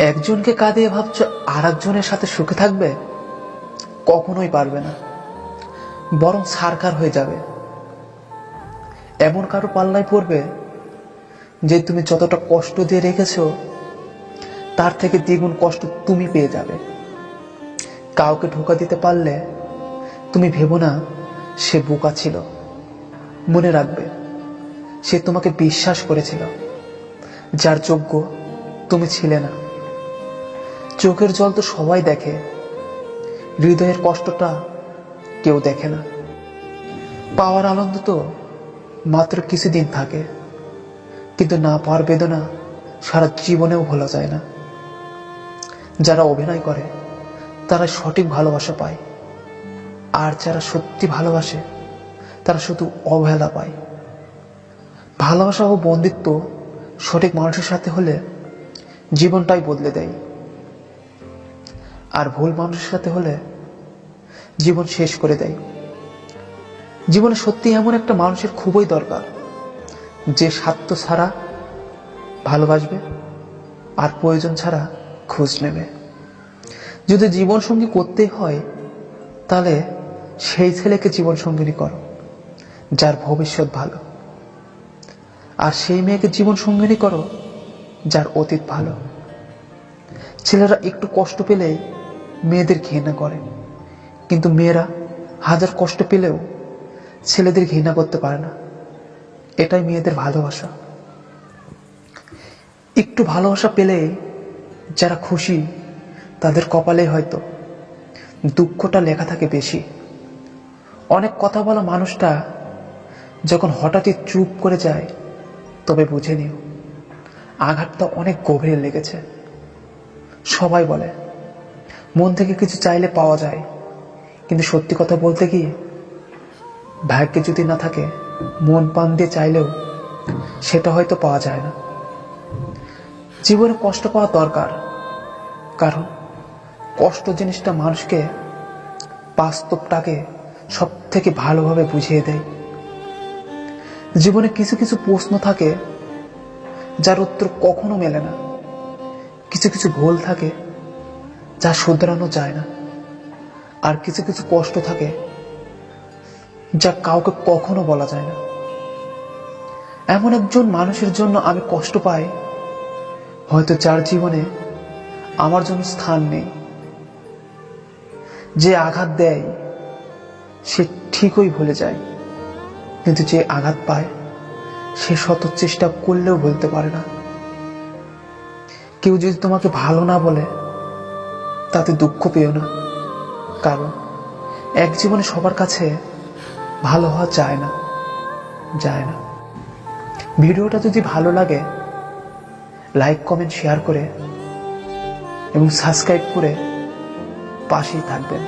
একজনকে কাঁদিয়ে ভাবছো আর একজনের সাথে সুখে থাকবে? কখনোই পারবে না, বরং সারকার হয়ে যাবে। এমন কারো পাল্লায় পড়বে যে তুমি যতটা কষ্ট দিয়ে রেখেছো তার থেকে দ্বিগুণ কষ্ট তুমি পেয়ে যাবে। কাউকে ধোঁকা দিতে পারলে তুমি ভেবো না সে বোকা ছিল, মনে রাখবে সে তোমাকে বিশ্বাস করেছিল, যার যোগ্য তুমি ছিলে না। চোখের জল তো সবাই দেখে, হৃদয়ের কষ্টটা কেউ দেখে না। পাওয়ার আনন্দ তো মাত্র কিছুদিন থাকে, কিন্তু না পাওয়ার বেদনা সারা জীবনেও ভোলা যায় না। যারা অভিনয় করে তারা সঠিক ভালোবাসা পায়, আর যারা সত্যি ভালোবাসে তারা শুধু অবহেলা পায়। ভালোবাসা ও বন্ধুত্ব সঠিক মানুষের সাথে হলে জীবনটাই বদলে দেয়, আর ভুল মানুষের সাথে হলে জীবন শেষ করে দেয়। জীবনে সত্যি এমন একটা মানুষের খুবই দরকার, যে স্বার্থ ছাড়া ভালোবাসবে আর প্রয়োজন ছাড়া খোঁজ নেবে। যদি জীবন সঙ্গী করতেই হয় তাহলে সেই ছেলেকে জীবন সঙ্গিনী করো যার ভবিষ্যৎ ভালো, আর সেই মেয়েকে জীবন সঙ্গিনী করো যার অতীত ভালো। ছেলেরা একটু কষ্ট পেলেই মেয়েদের ঘৃণা করে, কিন্তু মেয়েরা হাজার কষ্ট পেলেও ছেলেদের ঘৃণা করতে পারে না। এটাই মেয়েদের ভালোবাসা। একটু ভালোবাসা পেলেই যারা খুশি তাদের কপালে হয়তো দুঃখটা লেখা থাকে বেশি। অনেক কথা বলা মানুষটা যখন হঠাৎই চুপ করে যায় তবে বুঝে নিও আঘাতটা অনেক গভীরে লেগেছে। সবাই বলে মন থেকে কিছু চাইলে পাওয়া যায়, কিন্তু সত্যি কথা বলতে কি, ভাগ্যে যদি না থাকে মন প্রাণ দিয়ে চাইলেও সেটা হয়তো পাওয়া যায় না। জীবনে কষ্ট পাওয়া দরকার, কারণ কষ্ট জিনিসটা মানুষকে বাস্তবটাকে সব থেকে ভালোভাবে বুঝিয়ে দেয়। জীবনে কিছু কিছু প্রশ্ন থাকে যার উত্তর কখনো মেলে না, কিছু কিছু ভুল থাকে যা শুধরানো যায় না, আর কিছু কিছু কষ্ট থাকে যা কাউকে কখনো বলা যায় না। এমন একজন মানুষের জন্য আমি কষ্ট পাই, হয়তো যার জীবনে আমার জন্য স্থান নেই। যে আঘাত দেয় সে ঠিকই ভুলে যায়, কিন্তু যে আঘাত পায় সে শত চেষ্টা করলেও ভুলতে পারে না। কেউ যদি তোমাকে ভালো না বলে তাতে দুঃখ পেও না, কারণ এক জীবনে সবার কাছে ভালো হওয়া যায় না। ভিডিওটা যদি ভালো লাগে লাইক কমেন্ট শেয়ার করে এবং সাবস্ক্রাইব করে পাশেই থাকবেন।